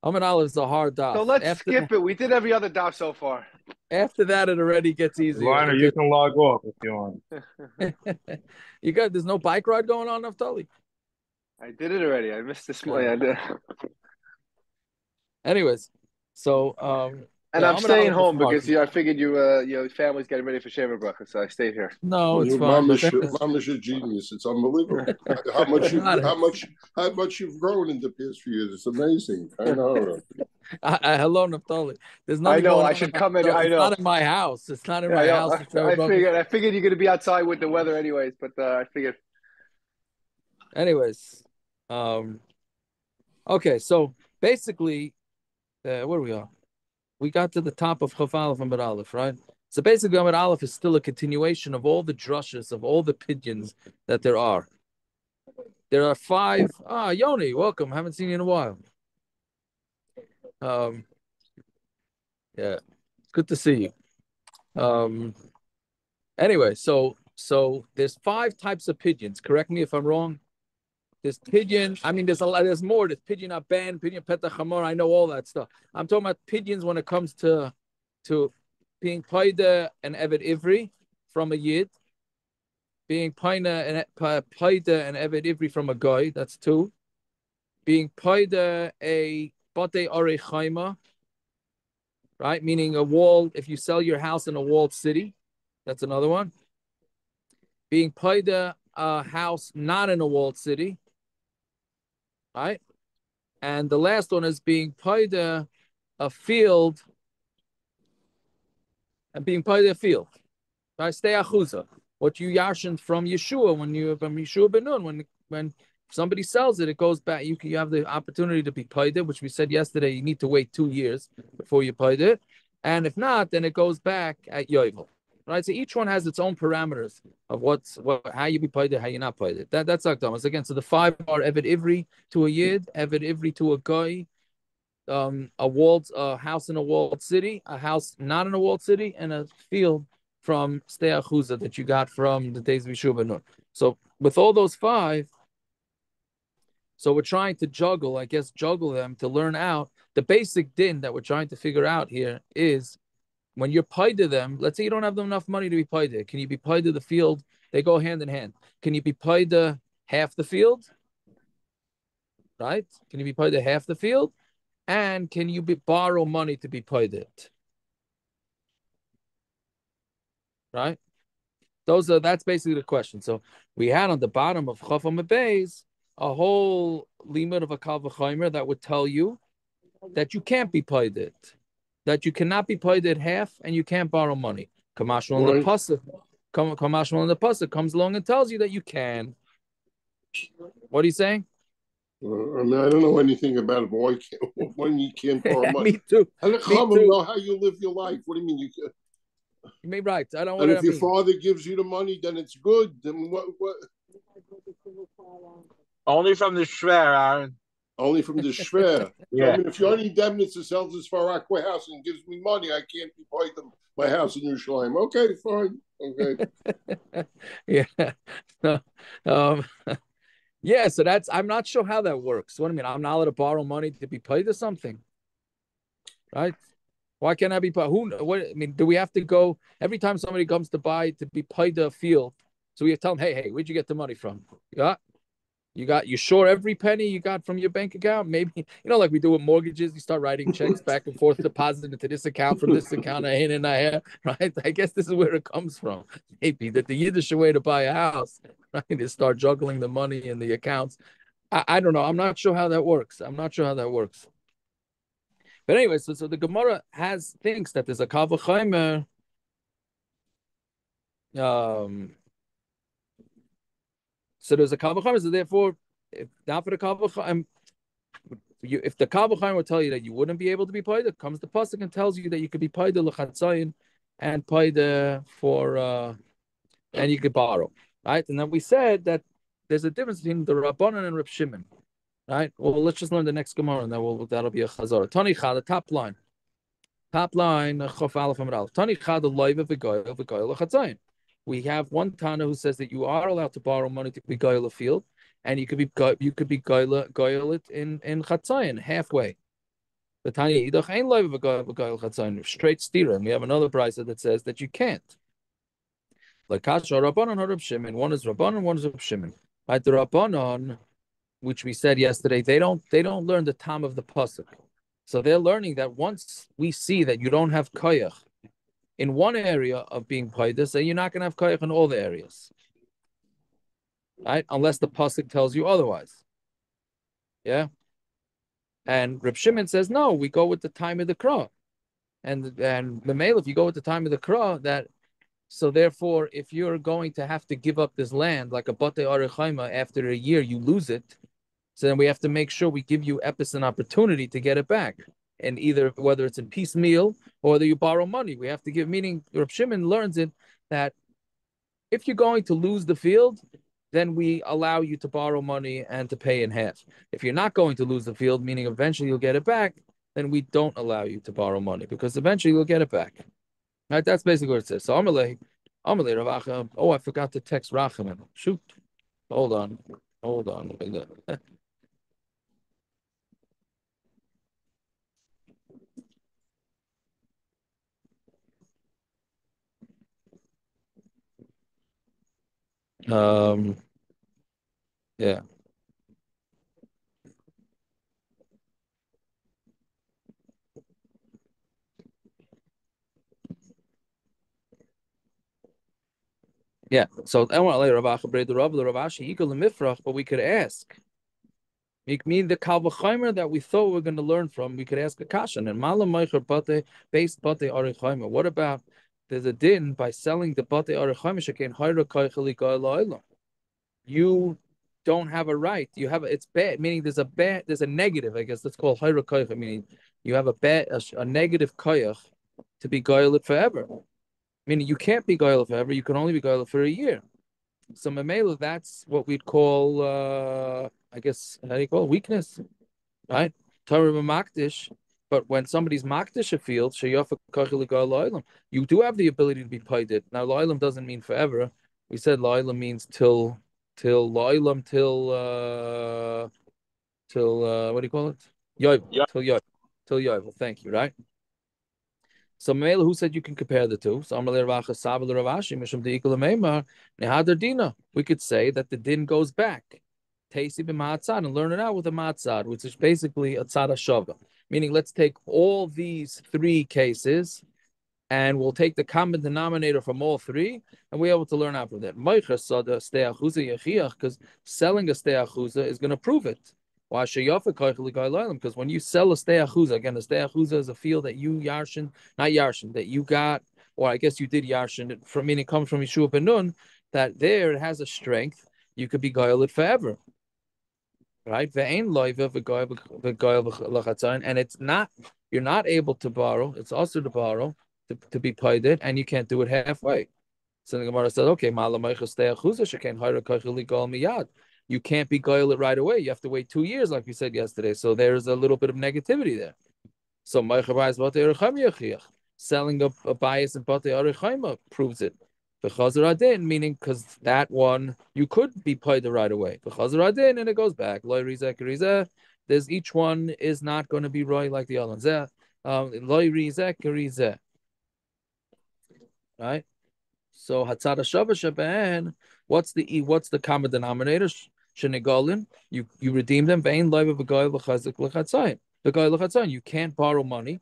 Amid Aleph is a hard daf. So let's skip it. We did every other daf so far. After that, it already gets easier. Liner, you can log off if you want. There's no bike ride going on, Naftali? I did it already. I missed this morning. I did. Anyways, so And yeah, I'm Amid staying Aleph is home hard. because I figured your family's getting ready for Sheva Bracha, so I stayed here. No, it's Your fine. mom is a genius. It's unbelievable. How much you've grown in the past few years. It's amazing. I know. Hello, Naftali. There's I nothing know. going I on. should come in. I It's know. not in my house. It's not in Yeah, I my know. house. I figured you're going to be outside with the weather anyways, but I figured. Anyways, okay. So basically, where we are, we got to the top of Chaf Aleph and Amid Aleph, right? So basically, Amid Aleph is still a continuation of all the drushes of all the pidgins that there are. There are 5. Yoni, welcome. Haven't seen you in a while. Yeah, good to see you. Anyway, so there's 5 types of pigeons. Correct me if I'm wrong. There's pigeon. I mean, there's a lot. There's more. There's pigeon aban, pigeon petach hamor. I know all that stuff. I'm talking about pigeons when it comes to being paida and eved ivri from a yid, being paida and eved ivri from a guy. That's 2. Being paida a bate are chaima, right? Meaning a wall. If you sell your house in a walled city, that's another one. Being paida a house not in a walled city, right? And the last one is being paida a field and being paida a field. Right? Stay achuza. What you yarshin from Yeshua from Yeshua ben Nun, when somebody sells it, it goes back. You have the opportunity to be paida, which we said yesterday. You need to wait 2 years before you paida it, and if not, then it goes back at yovel. Right, so each one has its own parameters of how you be paid it, how you not paid it. That's Akdamas. Again, so the 5 are Eved Ivri to a Yid, Eved Ivri to a Guy, a house in a walled city, a house not in a walled city, and a field from Stei Achuza that you got from the days of Yeshua ben Nun. So with all those 5, so we're trying to juggle them to learn out the basic din that we're trying to figure out here is when you're paid to them, let's say you don't have enough money to be paid to. Can you be paid to the field? They go hand in hand. Can you be paid to half the field? Right? Can you be paid to half the field? And can you borrow money to be paid it? Right? That's basically the question. So we had on the bottom of Chaf Beis a whole limit of a Kal V'Chomer that would tell you that you can't be paid it. That you cannot be paid at half and you can't borrow money. Kamashmal in the pasuk comes along and tells you that you can. What are you saying? I mean, I don't know anything about when you can't borrow money. Me too. I don't know how you live your life. What do you mean you can? You may right. I don't. And if your father gives you the money, then it's good. Then what? Only from the Shver, Aaron. Only from the shver. Yeah. So, I mean, if you're any Demnitz sells this Farakwe house and gives me money, I can't be paid my house in Yerushalayim. Okay, fine. Okay. Yeah. Yeah. So I'm not sure how that works. What do I mean? I'm not allowed to borrow money to be paid to something, right? Why can't I be paid? What I mean? Do we have to go every time somebody comes to buy to be paid a field? So we have to tell them, hey, where'd you get the money from? Yeah. You sure every penny you got from your bank account? Maybe, like we do with mortgages, you start writing checks back and forth, deposit into this account from this account, right? I guess this is where it comes from. Maybe that the Yiddish way to buy a house, right, is start juggling the money in the accounts. I don't know. I'm not sure how that works. But anyway, so the Gemara thinks that there's a Kal V'Chomer. So there's a Kal V'Chomer, so therefore, if not for the Kal V'Chomer, if the Kal V'Chomer will tell you that you wouldn't be able to be paid, it comes the pasuk and tells you that you could be paid l'chatzayin and paid for and you could borrow, right? And then we said that there's a difference between the Rabbanan and Reb Shimon, right? Well, let's just learn the next Gemara, and then that'll be a Chazorah. Tanicha, the top line, Chof Aleph Amud Aleph. Tanicha, the loiva v'goyel l'chatzayin. We have one Tana who says that you are allowed to borrow money to be goyel a field, and you could be goyel it in chatzayin halfway. The Tanya Idach ain't live straight stira. And we have another brisa that says that you can't. Like Kasha Rabbanon or Reb Shimon. One is Rabbanon, one is Reb Shimon. Right, the Rabbanon, which we said yesterday, they don't learn the time of the pasuk. So they're learning that once we see that you don't have koyach in one area of being paidus, then you're not going to have koyach in all the areas, right? Unless the pasuk tells you otherwise. Yeah. And Reb Shimon says no. We go with the time of the krah, and the male. If you go with the time of the krah, that so therefore, if you're going to have to give up this land like a batei arechaima after a year, you lose it. So then we have to make sure we give you epis an opportunity to get it back. And either whether it's in piecemeal or whether you borrow money, we have to give, meaning Reb Shimon learns it that if you're going to lose the field, then we allow you to borrow money and to pay in half. If you're not going to lose the field, meaning eventually you'll get it back, then we don't allow you to borrow money because eventually you'll get it back. Right? That's basically what it says. So Amalei Ravacha. Oh, I forgot to text Rachaman. Shoot. Hold on. Yeah. Yeah. So but we could ask. We mean the Kalvachimer that we thought we were going to learn from, we could ask a kashan. And Malam Meicher Bate based Bate Arichaimer. What about there's a din by selling the Bate Arichaimer Shekain Hayra Kaicheli Gailaila? You don't have a right. You have it's bad, meaning there's a negative, I guess that's called Hayra Kaicha, meaning you have a negative koyach to be Gailit forever. Meaning you can't be Gailit forever, you can only be Gailit for a year. So Mamela, that's what we'd call I guess how do you call it? Weakness, right? Torah makdish. But when somebody's makdish a field, you do have the ability to be paid. Now, lo'ilam doesn't mean forever. We said lo'ilam means till lo'ilam till what do you call it? Yovel, Yeah. till Yovel. Thank you. Right. So Mamela, who said you can compare the two? So we could say that the din goes back. And learn it out with a matzad, which is basically a tzad shava. Meaning, let's take all these three cases and we'll take the common denominator from all three, and we're able to learn out from that. Because selling a steachuza is going to prove it. Because when you sell a steachuza, again, a steachuza is a field that you yarshin, not yarshin, that you got, or I guess you did yarshin, from meaning it comes from Yeshua ben Nun, that there it has a strength, you could be goyel it forever. Right? And it's not, you're not able to borrow, it's also to borrow, to be paid it, and you can't do it halfway. So the Gemara said, okay, you can't be goyel it right away. You have to wait 2 years, like we said yesterday. So there's a little bit of negativity there. So selling a bias in Batei Arechaima proves it. The Chazar Adin, meaning because that one you could be paid right away. The Chazar Adin, and it goes back. There's each one is not going to be right like the other ones. Right? So Hatzad Shava Shaban, what's the common denominator? Shenegolin, you redeem them. Vein live of a guy l'chazik l'chatzayin. The guy l'chatzayin, you can't borrow money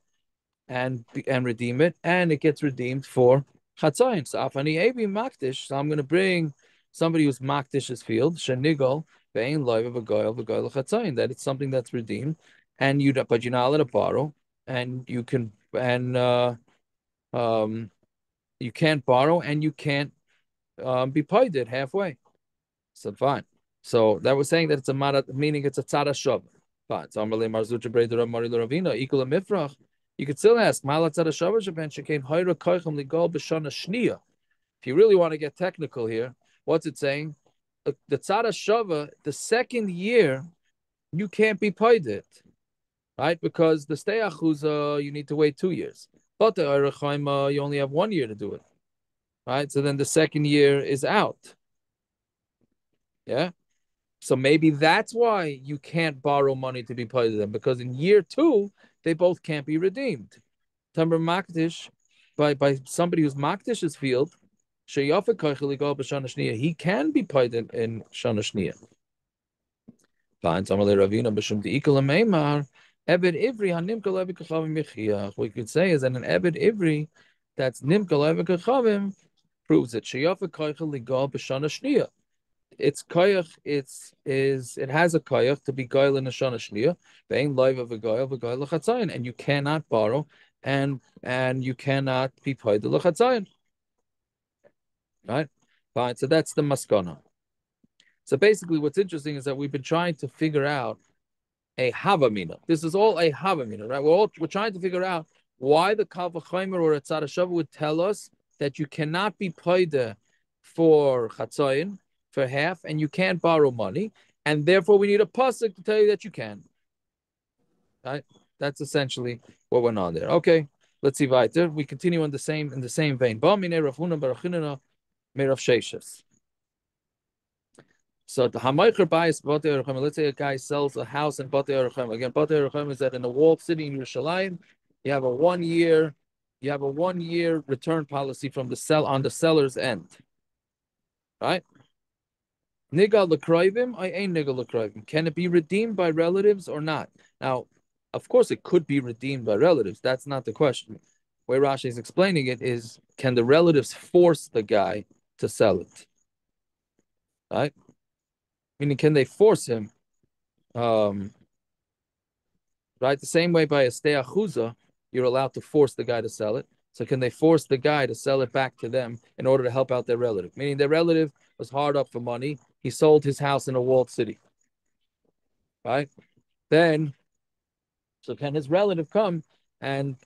and redeem it, and it gets redeemed for chatzayin. So afani ebi makdish. So I'm going to bring somebody who's makdish's field. Shenigol vein live of a guy l'chatzayin. That it's something that's redeemed, and but you're not allowed to borrow, and you can you can't borrow and you can't be paid it halfway. So fine. So that was saying that it's a mara, meaning it's a tzara shav. Fine. So Amalei Marzucha Breder Mari Ravina equal a mifrach. You could still ask Mala tzara shav shaben shekain hayra koichem ligol b'shana shniya. If you really want to get technical here, what's it saying? The tzara shava, the second year, you can't be paid it, right? Because the steachuza, you need to wait 2 years. But the Erechaim, you only have 1 year to do it, right? So then the second year is out. Yeah. So maybe that's why you can't borrow money to be paid to them, because in year 2 they both can't be redeemed. Tamar Makdish, by somebody who's Makdish's field, he can be paid in Shana Shniya. We could say is that an Ebed Ivri that's Nimkal Kachavim proves it. It's koyach. It has a koyach to be goyel in a shana shniya. Being live of a goyel lechatzayin, and you cannot borrow, and you cannot be paid the lechatzayin. Right? Fine. So that's the maskana. So basically, what's interesting is that we've been trying to figure out a havamina. This is all a havamina, right? We're trying to figure out why the Kal V'Chomer or a Tzad Hashava would tell us that you cannot be paid for chatzayin, for half, and you can't borrow money, and therefore we need a pasuk to tell you that you can. Right? That's essentially what went on there. Okay, let's see weiter. We continue in the same vein. So the Hamaycher buys Batei Yerushalayim. Let's say a guy sells a house in Batei Yerushalayim. Again, Batei Yerushalayim is that in a walled city in Yerushalayim, you have a 1 year return policy from the seller's end. Right? Nigal l'kroivim, I ain't nigal l'kroivim. Can it be redeemed by relatives or not? Now, of course, it could be redeemed by relatives. That's not the question. The way Rashi is explaining it is, can the relatives force the guy to sell it? Right? Meaning, can they force him? Right? The same way by a steachuza, you're allowed to force the guy to sell it. So can they force the guy to sell it back to them in order to help out their relative? Meaning their relative was hard up for money. He sold his house in a walled city. Right? Then, so can his relative come and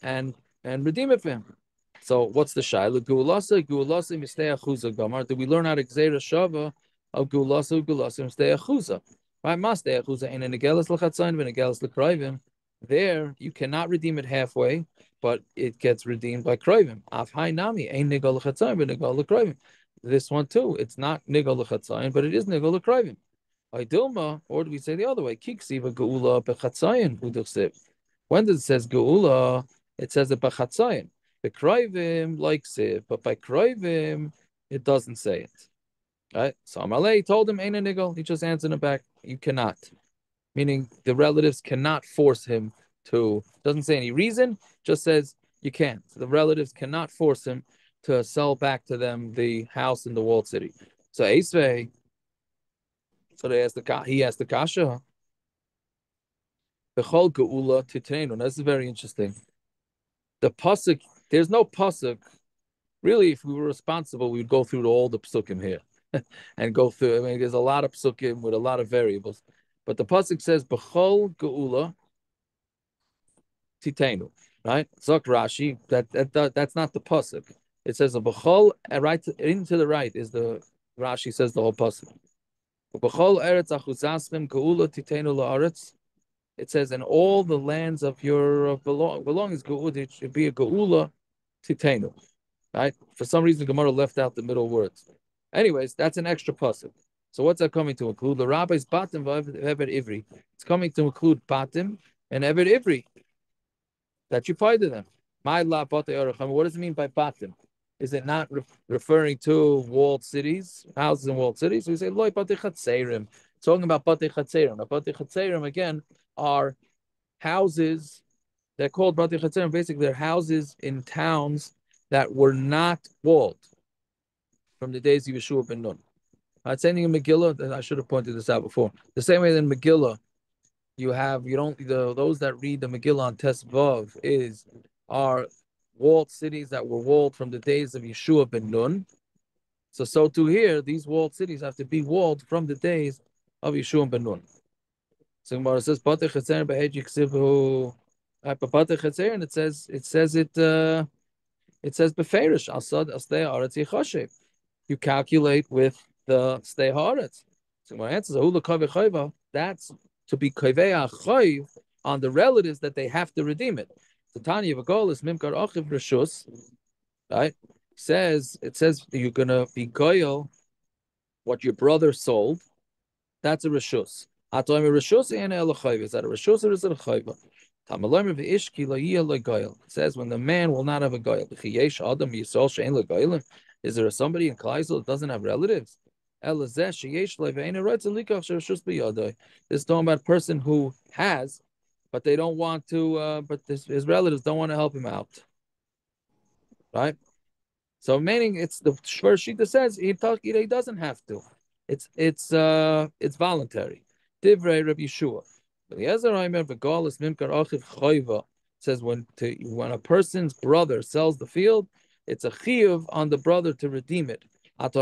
redeem it for him? So what's the shayla? Guulasa misteachuza gamar. Do we learn how to gzeira shava of guulasa misteachuza? Right? Masteachuza in a negelas l'chatzayin v'negelas l'kroivim. There you cannot redeem it halfway, but it gets redeemed by kroivim. Af hai nami ein negal l'chatzayin v'negal l'kroivim. This one too, it's not negal l'chatzayin, but it is negal l'kroivim. Dilma, or do we say the other way? Kiksiva geula bechatzayin uduchsiv. When does it says geula? It says it bechatzayin. The kroivim likes it, but by kroivim it doesn't say it. Right? So Amalei told him ain't a nigel. He just answered him back. You cannot. Meaning the relatives cannot force him to. Doesn't say any reason. Just says you can't. So the relatives cannot force him to sell back to them the house in the walled city. So Esvei. So he asked the kasha. Bechol geula titenu. This is very interesting. The pasuk, there's no pasuk. Really, if we were responsible, we would go through all the psukim here and go through. I mean, there's a lot of psukim with a lot of variables, but the pasuk says bechol geula titenu. Right? Zok Rashi. That's not the pasuk. It says a bechol right into the right is the Rashi says the whole pasuk. Bechol eretz achuzasim geula titenu laaretz. It says, in all the lands of your belongings, it should be a geula titenu. Right? For some reason, Gemara left out the middle words. Anyways, that's an extra pasuk. So what's that coming to include? The rabbis batim v'eved ivri. It's coming to include batim and eved ivri that you pay to them. My la What does it mean by batim? Is it not referring to walled cities, houses in walled cities? So we say loy batei chatzerim. Talking about batei chatzerim. Now, batei chatzerim again are houses. They're called batei chatzerim. Basically, they're houses in towns that were not walled from the days of Yeshua ben Nun. Same thing in Megillah. I should have pointed this out before. The same way in Megillah, those that read the Megillah on Tesvav are walled cities that were walled from the days of Yeshua ben Nun. So too here, these walled cities have to be walled from the days of Yeshua ben Nun. So Gemara says, "Batei chatzerim be'hed yiksivu." But batei chatzerim, it says beferish asad astei haaretz yichashev. You calculate with the stay haaretz. So my answer is that's to be kaveh chayv on the relatives that they have to redeem it. The Tanya V'Gol is mimkar achiv reshus, right? It says you're gonna be goyel what your brother sold. That's a reshus. Atoim a reshus and a elachayv. Is that a reshus or is it a chayva? Tamaloim of ishki loyia loygoyel. It says when the man will not have a goyel. Yesh adam yisol shein loygoyelim. Is there somebody in Kleisel that doesn't have relatives? This is talking about a person who has, but they don't want to. But his relatives don't want to help him out, right? So meaning it's the Shver Shita says he doesn't have to. It's voluntary. Divrei Rabbi Yeshua. Says when a person's brother sells the field, it's a chiyuv on the brother to redeem it. Do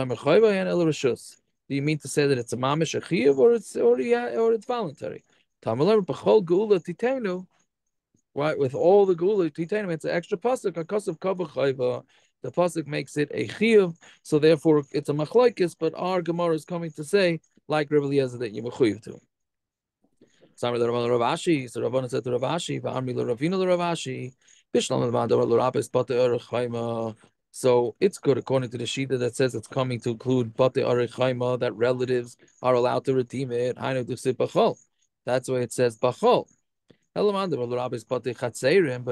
you mean to say that it's a mamish a chiyuv or it's voluntary? Right, with all the gula titanium, it's an extra pasuk. A kasav kavah chayva. The pasuk makes it a chiyuv, so therefore it's a machlokes. But our Gemara is coming to say, like Rabbi Eliezer, that you mechuyev to. Samar the Rabban Ravashi, so Rabban said to Ravashi, V'amri l'Ravina l'Ravashi, Bishlam l'Mandor l'Rabes Bate Erech Chayma. So it's good according to the Shita that says it's coming to include Bate Erech Chayma, that relatives are allowed to redeem it. Hainu d'chsib b'chol. That's why it says b'chol. But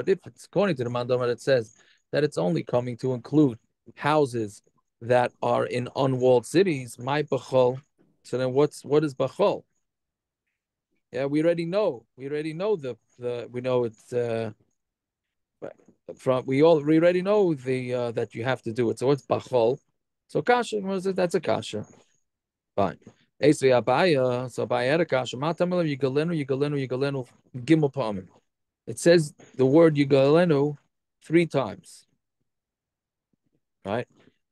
if it's according to the Mandamar, it says that it's only coming to include houses that are in unwalled cities, my bachol. So then what is bachol? Yeah, we already know. We already know we know it's we already know the that you have to do it. So what's bachol? So kasha, that's a kasha. Fine. So Abaya had a kasha. Yigalenu, Gimel Pamim. It says the word Yigalenu 3 times. Right?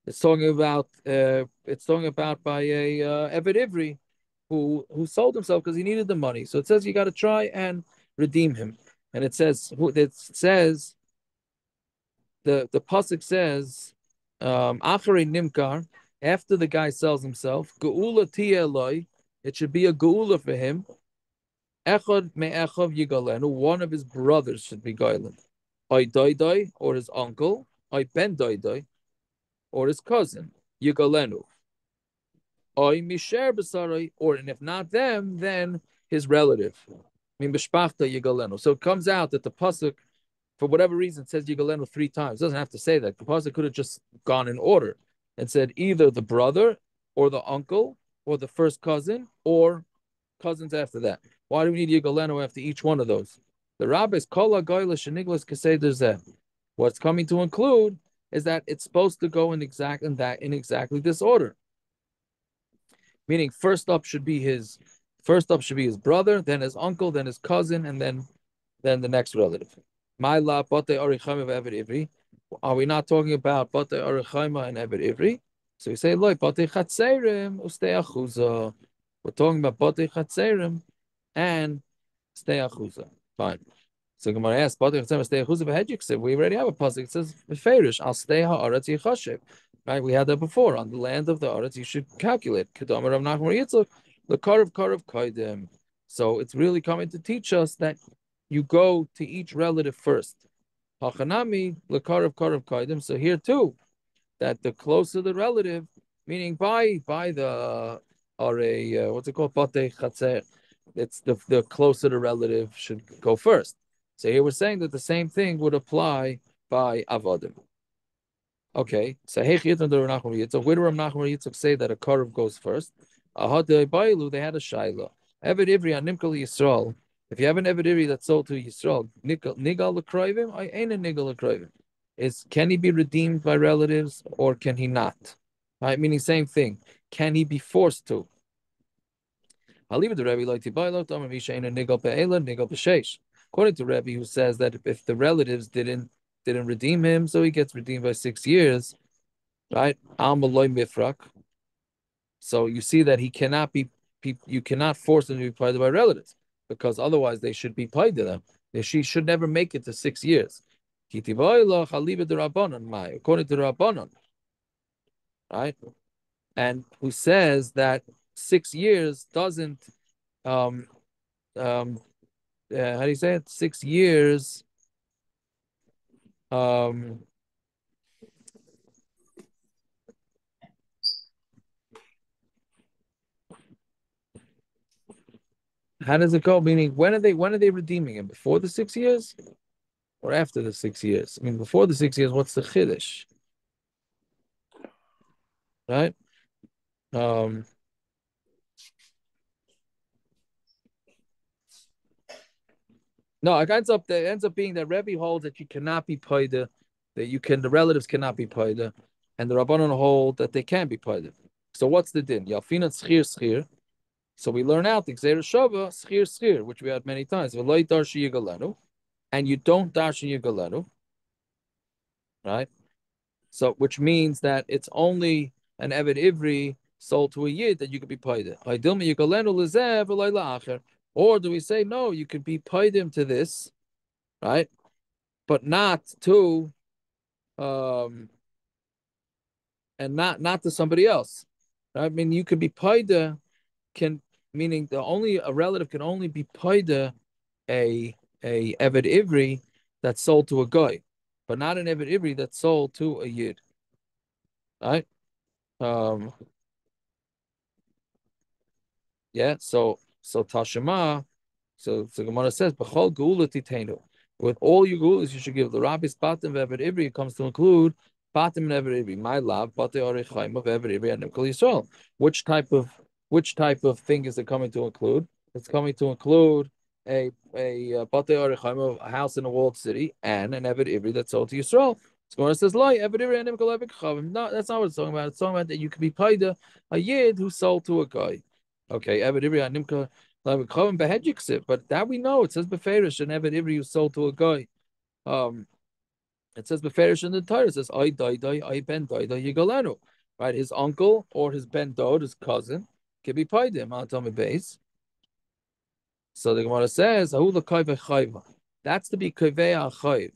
It's talking about by a Eved Ivri who sold himself because he needed the money. So it says you got to try and redeem him. And it says the pasuk says Acharei Nimkar, after the guy sells himself, Geula Tieloi, it should be a Geula for him. Echad me'echav Yigalenu, one of his brothers should be Goylen. Oy Doidoi, or his uncle, Oy Ben Doidoi, or his cousin, Yigalenu. Oy Misher B'sarai, or and if not them, then his relative. I mean B'shpachta Yigalenu. So it comes out that the pasuk, for whatever reason, says Yigalenu 3 times. It doesn't have to say that. The pasuk could have just gone in order and said either the brother or the uncle or the first cousin or cousins after that. Why do we need Yigalenu after each one of those? The rabbis Kola Goyla Sheniglas Kasedrzeh. What's coming to include is that it's supposed to go in exactly this order. Meaning first up should be his brother, then his uncle, then his cousin, and then the next relative. Are we not talking about Bate Arichaima and Eved Ivri? So we say, look, Bate Chatzerim, Ustei Achuza. We're talking about Bate Chatzerim and Stei Achuza. Fine. So Gemara asks, Bate Chatzerim, Stei Achuza, Behedjik. We already have a pasuk. It says, Beferish, Al Stei Ha'aretz Yichashev. Right? We had that before. On the land of the Aretz, you should calculate. Kedamar Rav Nachman Yitzchak, the Karav Kaidim. So it's really coming to teach us that you go to each relative first. Hachanami lekarav karav kaidim. So here too, that the closer the relative, meaning by the or a what's it called, patei chatzer, it's the closer the relative should go first. So here we're saying that the same thing would apply by avodim. Okay, so where do Rav Nachman Yitzchak say that a karav goes first? They had a shaila. Eved Ivri on Nimkal Yisrael. If you have an Eved Ivri that's sold to Yisrael, Nigal L'Kroivim, I ain't a Nigal L'Kroivim. Can he be redeemed by relatives or can he not? Right, meaning same thing. Can he be forced to? According to Rebbe, who says that if the relatives didn't redeem him, so he gets redeemed by 6 years, right? So you see that he cannot be. You cannot force them to be paid by relatives because otherwise they should be paid to them. She should never make it to 6 years. According to the Rabbanon, right? And who says that 6 years doesn't how do you say it? 6 years How does it go? Meaning, when are they redeeming him? Before the 6 years or after the 6 years? I mean, before the 6 years, what's the chiddush, right? Um, no, it ends up being that Rebbe holds that you cannot be paida, the relatives cannot be paida, and the Rabbanon hold that they can be paida. So what's the din? Yalfina schir schir. So we learn out the Gzeir Shava schir schir, which we had many times. V'loi darshi yigalenu, and you don't darshi yigalenu, right? So which means that it's only an Eved Ivri sold to a Yid that you could be paida. Haydilma yigalenu lezev v'loi la'acher. Or do we say no? You could be paidim to this, right? But not to and not to somebody else. Right? I mean, you could be paida, can meaning the only a relative can only be paida a Eved Ivri that's sold to a guy, but not an Eved Ivri that's sold to a Yid. Right? Um, yeah, so Tashima, so Gemara says, B'chol geula titenu. With all your geulas, you should give the rabbis batim v'eved ivri. It comes to include batim and eved ivri. My love, batei orechaim of eved ivri and Kol Yisrael. Which type of thing is it coming to include? It's coming to include a batei orechaim, a house in a walled city, and an eved ivri that's sold to Yisrael. So Gemara says, "Loi eved ivri and Kol Chavim." No, that's not what it's talking about. It's talking about that you could be paida a yid who's sold to a guy. Okay, eved ivri and Nimka. But that we know it says beferish and Eved Ivri you sold to a guy. It says beferish in the Torah. It says I ben yigalenu. Right, his uncle or his ben dod, his cousin, can be paid him on Tommy base. So the Gemara says that's to be kaveh chayv.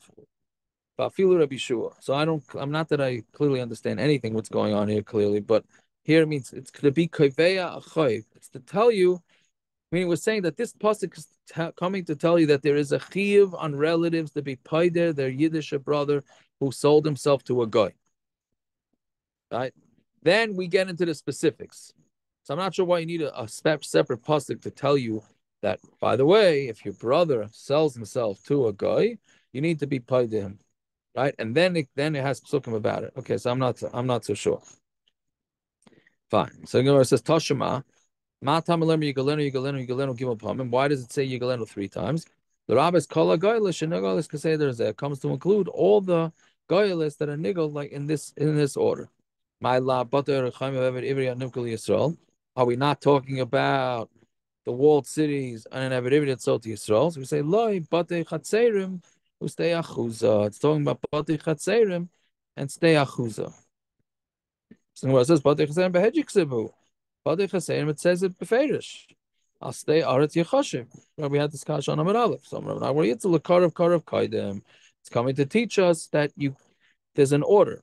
So I'm not that I clearly understand anything what's going on here clearly, but here it means it's to be kaveh chayv. It's to tell you. Meaning, we're saying that this pasuk is coming to tell you that there is a chiyuv on relatives to be paider their Yiddish brother who sold himself to a guy. Right? Then we get into the specifics. So I'm not sure why you need a separate pasuk to tell you that. By the way, if your brother sells himself to a guy, you need to be paider him, right? And then it has psukim about it. Okay, so I'm not so sure. Fine. So it says Tashema. Why does it say Yigalenu 3 times? The rabbis call a goylish and goylish kaseder there comes to include all the goylish that are nigel like in this order. My la butter Yisrael. Are we not talking about the walled cities and an Eved that's sold to Yisrael? So we say loy bate chatzerim who stay achuza. It's talking about bate chatzerim and stay achuza. So it says bate chatzerim behedjiksibu. It says it beferish. I'll stay aretz yechashiv. We had this kasha on Amar Aleph. So it's a lakar of kaidem. It's coming to teach us that there's an order,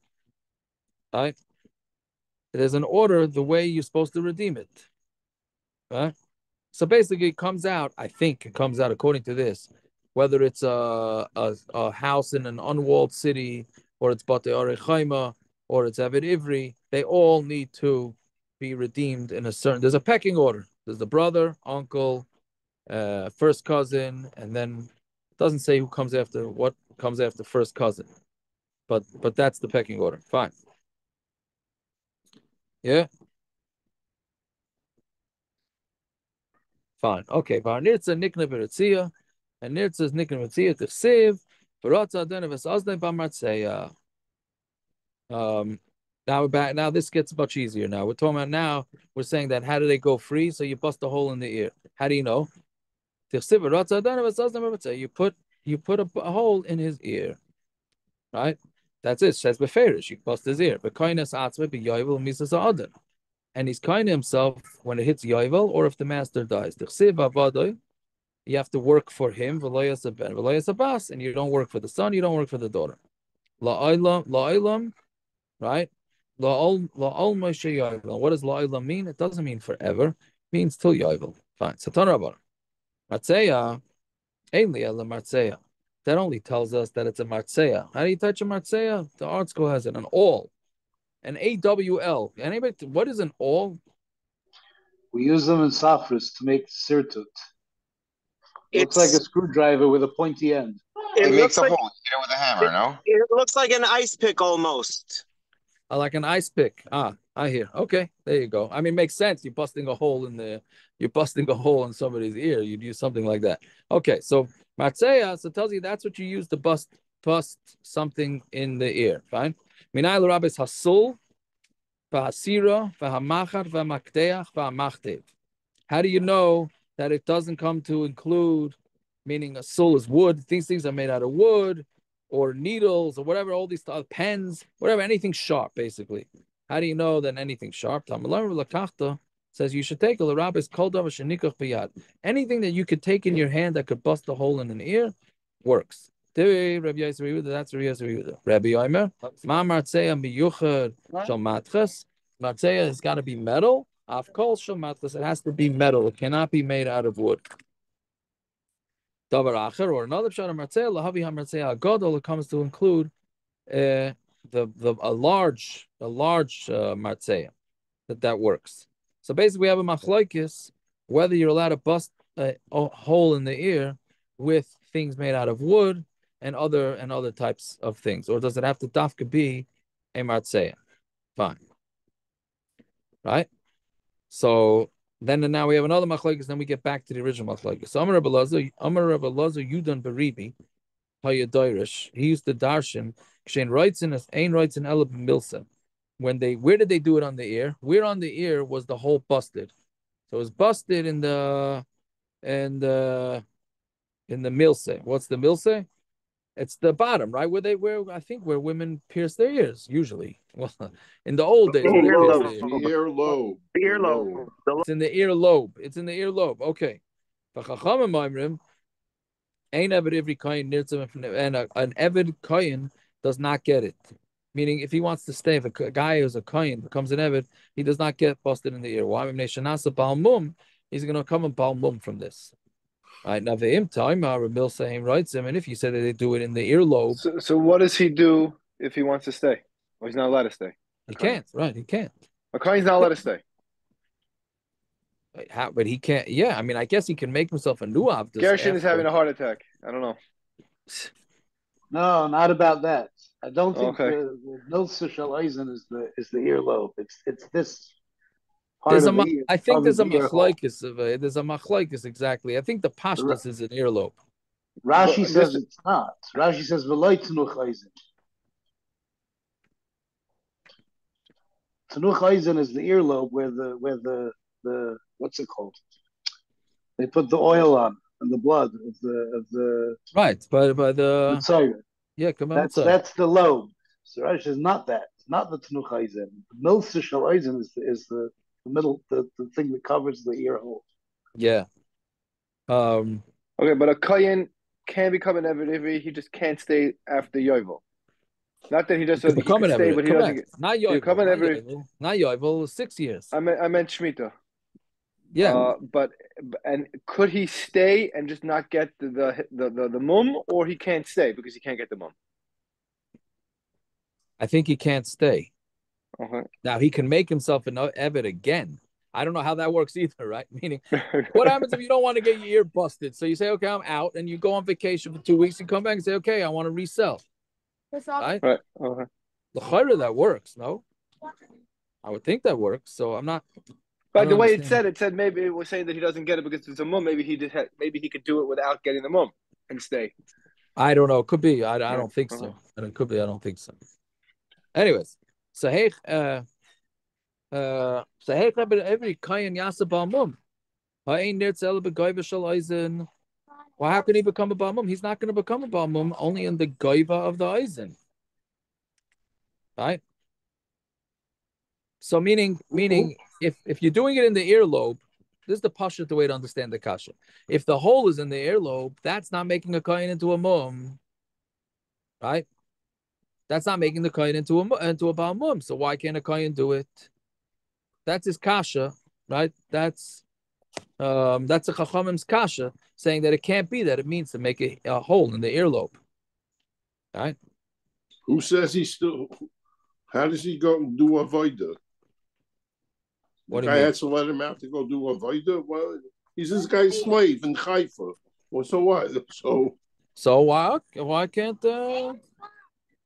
right? There's an order the way you're supposed to redeem it, right? So basically, it comes out. I think it comes out according to this, whether it's a house in an unwalled city, or it's Batei Orechaima, or it's Eved Ivri. They all need to be redeemed in a certain. There's a pecking order. There's the brother, uncle, first cousin, and then it doesn't say what comes after first cousin, but that's the pecking order. Fine. Yeah. Fine. Okay. Varnirtza nikna beritzia, and nirtza's nikna beritzia to sieve. Baratza adenavis azdei bamartzeya. Now we're back. Now this gets much easier. Now we're talking about now. We're saying that how do they go free? So you bust a hole in the ear. How do you know? You put a hole in his ear, right? That's it. Says beferish. You bust his ear. But kindness atzme be yovel misas aden, and he's kind to himself when it hits yovel or if the master dies. You have to work for him. And you don't work for the son. You don't work for the daughter. La'olam, right? What does la'olam mean? It doesn't mean forever. It means till yovel. Fine. Satan Rabban. Matzeya, Martzeya. That only tells us that it's a Martzeya. How do you touch a Martzeya? The art school has it, an all. An AWL. Anybody, what is an all? We use them in Safras to make sirtut. Looks like a screwdriver with a pointy end. It makes looks a like, hole. You hit it with a hammer, no? It looks like an ice pick almost. Like an ice pick. I hear. Okay, there you go. I mean, it makes sense. You're busting a hole in somebody's ear. You'd use something like that. Okay, so Matzeya, so it tells you that's what you use to bust something in the ear. Fine. Minay l'rabes hasul, v'hasira, v'hamachar, v'makteach, v'hamachtev. How do you know that it doesn't come to include, meaning a sul is wood? These things are made out of wood or needles or whatever, all these pens, whatever, anything sharp, basically. How do you know that anything sharp? Says you should take a l'rabes kol davar shenikach b'yad. Anything that you could take in your hand that could bust a hole in an ear works. That's Rabbi Yosef. Rabbi Yomer, ma martzeya miyuchad shel matches. Martzeya has got to be metal. Of course, shel matches. It has to be metal. It cannot be made out of wood. Davar acher, or another pshat of martzeya, lahavi ha-martzeya agadol. It comes to include a large martzeya that works. So basically, we have a machlokes whether you're allowed to bust a hole in the ear with things made out of wood and other types of things, or does it have to dafka be a martzeya? Fine, right? So then and now we have another machlokes. Then we get back to the original machlokes. So Amar Rabbi Elazar Yudan Beribi Hayadairish. He used to darshan kshein roitzin as ein roitzin elab milsa. Where did they do it on the ear? Where on the ear was the hole busted? So it was busted in the milse. What's the milse? It's the bottom, right? Where women pierce their ears usually. Well, in the old days, where they pierced their ears. The earlobe. The earlobe. It's in the earlobe. It's in the earlobe. Okay. Ein eved every kohen nirtzim, and an eved kohen does not get it. Meaning, if he wants to stay, if a guy who's a kohen becomes an eved, he does not get busted in the ear. Why? He's going to come and balmum from this. Right now, and if you said that they do it in the earlobe, So what does he do if he wants to stay? Or he's not allowed to stay? he can't. Right? He can't. A kohen's not allowed to stay. But he can't. Yeah, I mean, I guess he can make himself a nuav. Gershon is having a heart attack. I don't know. No, not about that. I don't think Okay. the milsa shel eisen is the earlobe. It's this part of the ear. I think there's a covers the ear hole. machlokes. There's a machlokes exactly. I think the pashtus is an earlobe. Rashi But says this- it's not. Rashi says v'lo tnuch eisen. Tnuch eisen is the earlobe where the what's it called? They put the oil on and the blood of the Right, but the tzayir. yeah, come on. That's the lobe. So Rashi says not that. It's not the tnuch eisen. The milsa shel eisen is the middle, the thing that covers the ear hole. Yeah. Okay, but a kohen can become an Eved. He just can't stay after Yovel. Not that he just To he become can an stay, Eved, but he doesn't get. not become an Eved. Yovel. Not Yovel. 6 years. I meant Shemitah. Yeah. But could he stay and just not get the mum, or he can't stay because he can't get the mum? I think he can't stay. Okay. Now he can make himself an Eved again. I don't know how that works either, right? Meaning, what happens if you don't want to get your ear busted? So you say, okay, I'm out, and you go on vacation for 2 weeks, and come back and say, okay, I want to resell. Right? Right. Okay. The chayra that works, no? I would think that works. So I'm not. But the way it said maybe it was saying that he doesn't get it because it's a mum. Maybe he could do it without getting the mum and stay. I don't know. Could be. I don't think so. And it could be. I don't think so. Anyways, so hey, every kayan yasa balmum. Well, how can he become a balmum? He's not going to become a balmum only in the goiva of the eisen, right? So meaning, if you're doing it in the earlobe, this is the pasha the way to understand the kasha. If the hole is in the earlobe, that's not making a kayan into a mum, right? That's not making the kayan into a balmum. So why can't a kayan do it? That's his kasha, right? That's a chachamim's kasha saying that it can't be that. It means to make a hole in the earlobe, right? Who says he's still? How does he go and do a voida? The guy had to let him out to go do a voida. Well, he's this guy's slave in Haifa. Well, so what? So why can't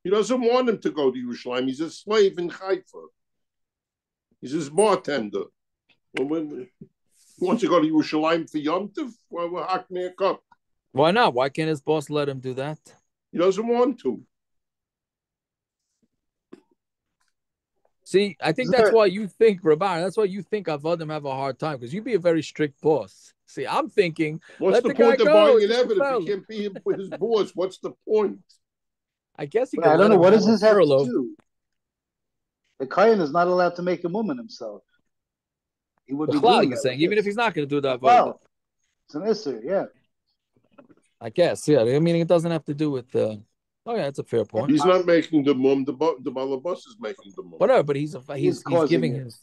He doesn't want him to go to Yerushalayim. He's a slave in Haifa. He's his bartender. When he wants to go to Yerushalayim for Yom Tov, well, we're hacking a cup. why not? Why can't his boss let him do that? He doesn't want to. See, I think that's why you think, Rabbi, that's why you think Avodim have a hard time, because you'd be a very strict boss. See, I'm thinking, What's let the the guy point of go. buying It's an just a Evid if fella. he can't be with his boss? What's the point? I guess he But could I let don't know, him what have does a this have to furlough. do? The Kayan is not allowed to make a mu'min himself. He would be B'chlal, doing you're that. saying, even if he's not going to do the Avodah. Well, it's an Isser, yeah. I guess, yeah. I mean, it doesn't have to do with. Oh, yeah, that's a fair point. He's not making the mum. The balabas is making the mum. Whatever, but he's causing giving it.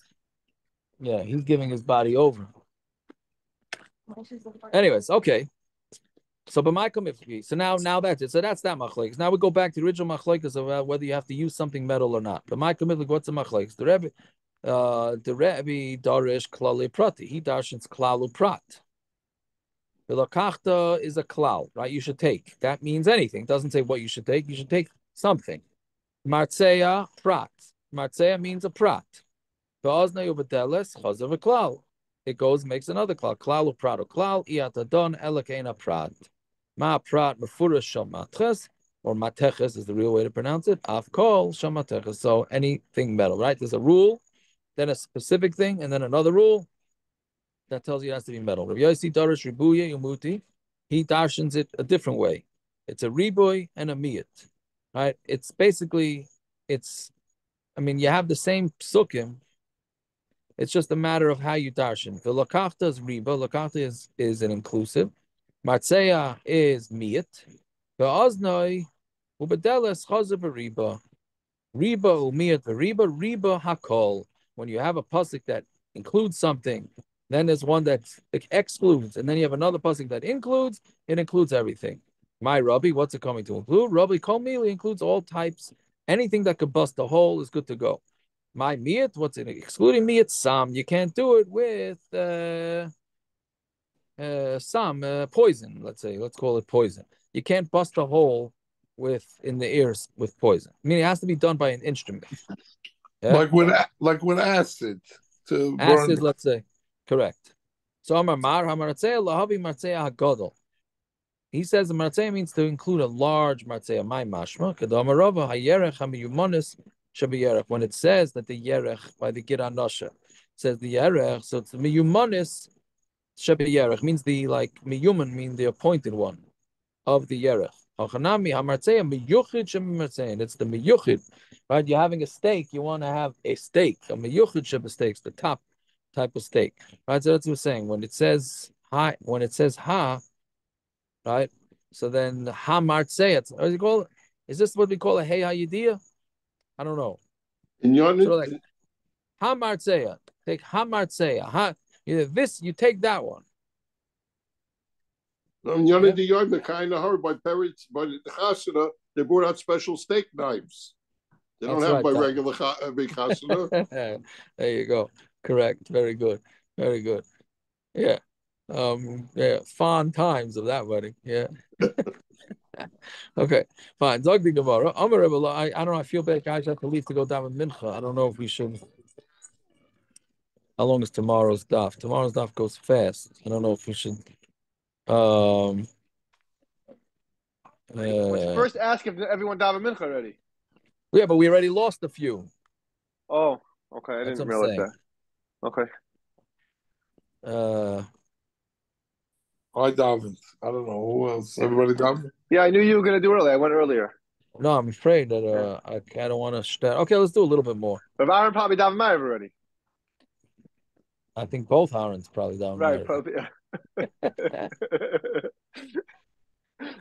he's giving his body over. Anyways, okay. So, but my commitment. So now that's it. So that's that machlekes. Now we go back to the original machlekes of whether you have to use something metal or not. But my commitment, what's the machlekes? The Rebbe darish klali prati. He darshins klalu prat. The lakachta is a klal, right? You should take. That means anything. It doesn't say what you should take. You should take something. Martseya prat. Martseya means a prat. V'ozna yubedeles chazav a klal. It goes makes another klal. Klalu prat o klal iatadon elakena prat. Ma prat mefurish shal matches, or mateches is the real way to pronounce it. Afkol shal mateches. So anything metal, right? There's a rule, then a specific thing, and then another rule that tells you it has to be metal. Rav Yossi Darish Ribuye Yumuti, he darshans it a different way. It's a riboy and a miyat, right? It's basically, I mean, you have the same psukim. It's just a matter of how you darshan. The lakachta is riba. Lakachta is an inclusive. Matzeya is miyat. The oznoi ubedeles chazav riba. Riba umiyat riba hakol. When you have a pasuk that includes something, then there's one that excludes, and then you have another pasuk that includes. It includes everything. My Rabbi, what's it coming to include? Rabbi Kol Mili includes all types. Anything that could bust a hole is good to go. My miyat, what's it excluding miyat? Sam. You can't do it with some poison. Let's call it poison. You can't bust a hole in the ears with poison. I mean, it has to be done by an instrument. Yeah? Like with acid to Acid, burn. let's say. Correct. So Amar Mar Hamartzea Lahavi Martzea Hagadol. He says the Martzea means to include a large Martzea, my mashma. Kedamarava Hayerech Hamiyumonis Shabiyerech. When it says that the Yerech by the Gid Anosha says the Yerech, so it's the Miyumonis Shabiyerech means the Miyuman mean the appointed one of the Yerech. Hachanami Hamartzea Miyuchid Shemimartzea. It's the Miyuchid, right? You're having a steak, you want to have a steak. A Miyuchid Sheba the top type of steak, right? So that's what we're saying. When it says ha, right? So then ha martzeh, what do you call it? Is this what we call a hey hayidiyah? I don't know. In Yonit, So like ha martzeh, take ha martzeh, ha. This you take that one. in Yonit the Yard, the kind of hurry by parents, by the Chasana, they brought out special steak knives. They don't That's have right, by regular big Chasana. There you go. Correct. Very good. Very good. Yeah. Yeah, fond times of that wedding. Yeah. Okay, fine. Zog the Gemara. I don't know. I feel bad. Guys have to leave to go down with Mincha. I don't know if we should. How long is tomorrow's daf? Tomorrow's daf goes fast. I don't know if we should. Let's first ask if everyone daven mincha already. Yeah, but we already lost a few. Oh, okay. I That's didn't what I'm realize saying. that. Okay. I davened. I don't know who else. Everybody davened. Yeah, I knew you were going to do early. I went earlier. No, I'm afraid that I don't want to start. Okay, let's do a little bit more. But Aaron probably daven Ma'ariv already. I think both Aaron's probably down Right. there. Probably.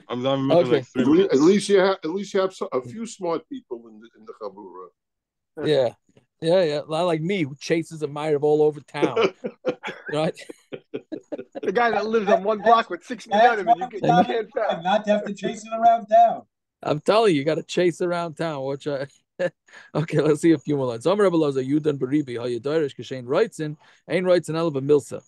I'm done Okay. like 3 minutes. At least you have a few smart people in the Chabura. Yeah. Not like me who chases a Ma'ariv all over town. Right? The guy that lives on one block with 6 million, and you can't tell. Not to have to chase it around town. I'm telling you, got to chase around town. Okay, let's see a few more lines. Some rebel are Yudan Baribi, how you Kashain writes in, ain't writes in Elba Milsa.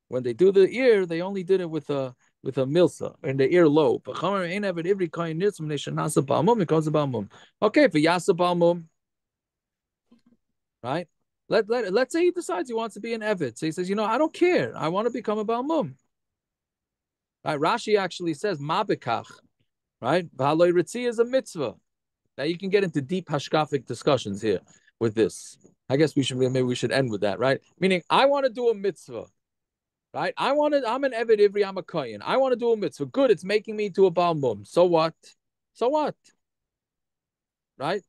When they do the ear, they only did it with a with a milsa and the ear low. But chamer ain't eved ivri kain nitzum neshanasa balmum because of balmum. Okay, for yasa balmum, right? Let's say he decides he wants to be an eved. So he says, I don't care. I want to become a balmum. Right? Rashi actually says mabekach. Right? V'haloi ritzi is a mitzvah. Now you can get into deep hashkafic discussions here with this. I guess maybe we should end with that, right? Meaning, I want to do a mitzvah, right? I'm an Eved Ivri, I'm a Kohen. I want to do a mitzvah. Good, it's making me to a Baal Mum. So what? So what? Right?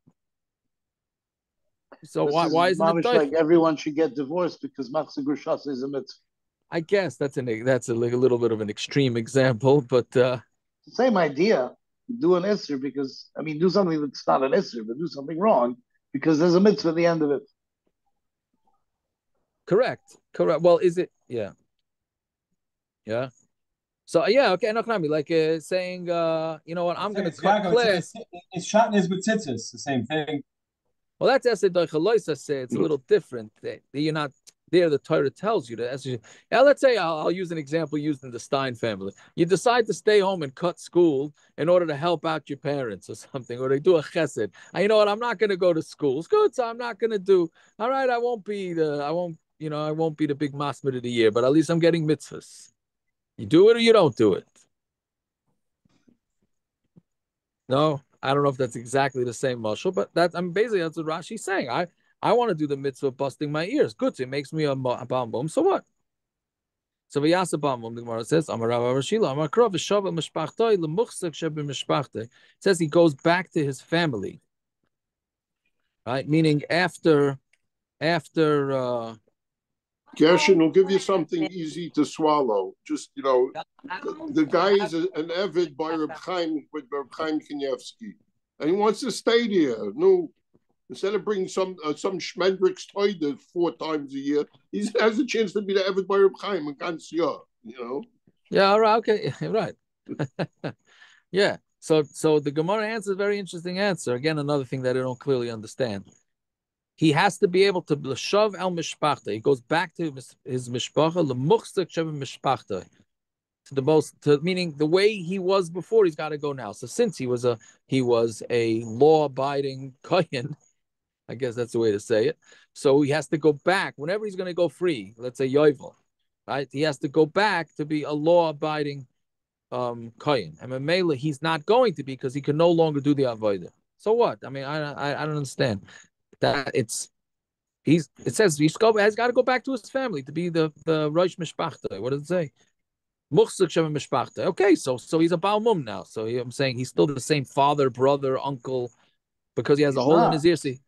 So why isn't it like everyone should get divorced because Machzor Grushas is a mitzvah? I guess that's a little bit of an extreme example, but same idea. Do an Isser because do something that's not an Isser, but do something wrong because there's a mitzvah at the end of it. Correct. Well, is it? Yeah. So okay, no, like saying, you know what, I'm going to cut class. It's shatnez with tzitzis, the same thing. Well, that's Esed Doichaloisa say it's a little different. You're not there. The Torah tells you that. Yeah, let's say I'll use an example used in the Stein family. You decide to stay home and cut school in order to help out your parents or something, or they do a chesed. And you know what? I'm not going to go to school. It's good, so I'm not going to do. All right, I won't be the big masmid of the year, but at least I'm getting mitzvahs. You do it or you don't do it. No, I don't know if that's exactly the same mashal, but basically that's what Rashi's saying. I want to do the mitzvah of busting my ears. Good, so it makes me a bambum. So what? So v'yasa bambum. The Gemara says, Amar Rav Rashila, Amar Krov v'shav mishpachtoi lemuchzek shebe mishpachtoi. It says he goes back to his family, right? Meaning after. Gershon will give you something easy to swallow. Just, the guy is an Eved by Reb Chaim Kanievsky. And he wants to stay there. No, instead of bringing some Schmendrick's toilet 4 times a year, he has a chance to be the Eved by Reb Chaim and Gansia, Yeah, all right, okay, right. Yeah, so the Gemara answers a very interesting answer. Again, another thing that I don't clearly understand. He has to be able to l'shav el mishpachta. He goes back to his mishpacha, l'muchzek shev mishpachta. Meaning the way he was before, he's got to go now. So since he was a law-abiding kohen, I guess that's the way to say it. So he has to go back whenever he's going to go free. Let's say yovel, right? He has to go back to be a law-abiding kohen. And Mamela, he's not going to be because he can no longer do the avodah. So what? I don't understand. That it says he has got to go back to his family to be the Rosh Mishpachta. What does it say? Muchzek Shem Mishpachta. Okay, so he's a Baal Mum now. So I'm saying he's still the same father, brother, uncle, because he has a hole in his ear. See,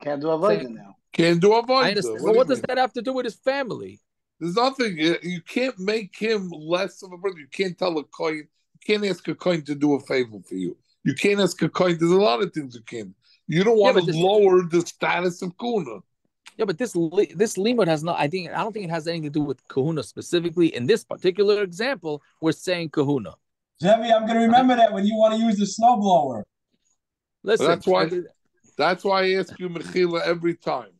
can't do avodah now. Can't do avodah. I understand. But what does that have to do with his family? There's nothing. You can't make him less of a brother. You can't tell a coin. You can't ask a coin to do a favor for you. You can't ask a coin. There's a lot of things you can. You don't want to lower the status of Kuna. Yeah, but this limud has not. I don't think it has anything to do with kahuna specifically. In this particular example, we're saying kahuna. Zevi, I'm going to remember that when you want to use the snowblower. Listen, that's why I ask you Mechila every time.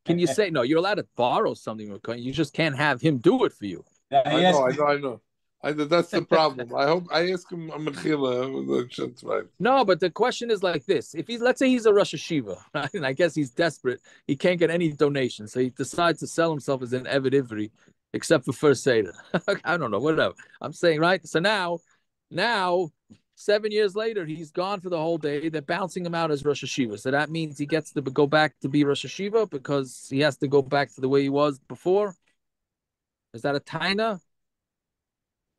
Can you say no? You're allowed to borrow something. You just can't have him do it for you. I know. That's the problem. I hope I ask him a Mechila. Right. No, but the question is like this: let's say he's a Rosh Hashiva, right? And I guess he's desperate. He can't get any donations, so he decides to sell himself as an Eved Ivri, except for first Seder. I don't know, whatever. I'm saying, right? So now, 7 years later, he's gone for the whole day. They're bouncing him out as Rosh Hashiva, so that means he gets to go back to be Rosh Hashiva because he has to go back to the way he was before. Is that a taina?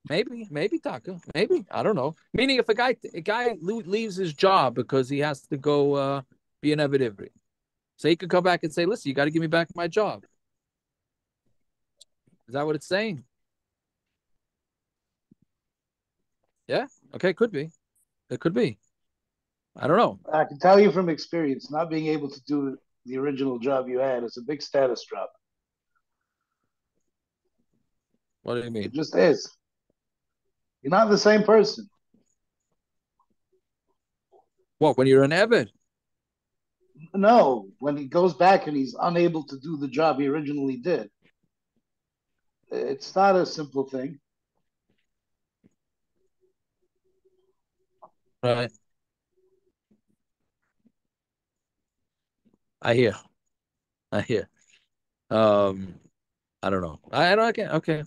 Maybe Taka. Maybe, I don't know. Meaning, if a guy leaves his job because he has to go be an Eved Ivri, so he could come back and say, "Listen, you got to give me back my job." Is that what it's saying? Yeah. Okay. Could be. It could be. I don't know. I can tell you from experience, not being able to do the original job you had is a big status drop. What do you mean? It just is. You're not the same person. What, when you're an Eved? No, when he goes back and he's unable to do the job he originally did. It's not a simple thing. Right. I hear. I hear. Um, I don't know. I don't. Okay.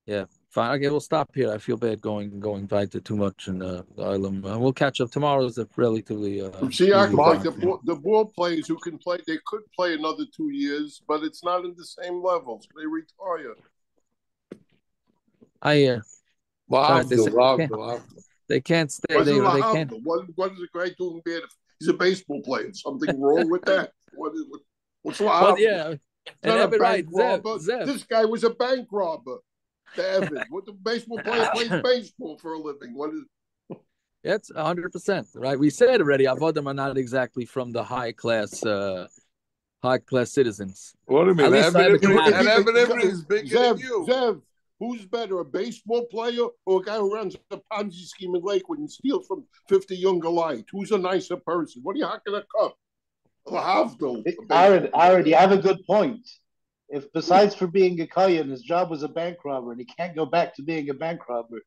Yeah. Fine. Okay, we'll stop here. I feel bad going weiter too much, and we'll catch up tomorrow. Is a relatively See, easy like day. the ball players who can play, they could play another 2 years, but it's not in the same level. So they retire. I hear. They can't stay. What's They can't. What is a guy doing bad if he's a baseball player? Something wrong with that? What's Well, lahavdil? yeah, It's and not a Evan, right, bank robber. Zev. This guy was a bank robber. The Evan. What the baseball player plays baseball for a living? What is? That's 100% right. We said already, Avodim are not exactly from the high class citizens. What do you mean? At least Evan Simon Ivry is bigger than you. Zev, who's better, a baseball player or a guy who runs a Ponzi scheme in Lakewood and steals from 50 younger light? Who's a nicer person? What are you hacking a cup? Aaron, you have a good point. If besides for being a kohen, his job was a bank robber, and he can't go back to being a bank robber,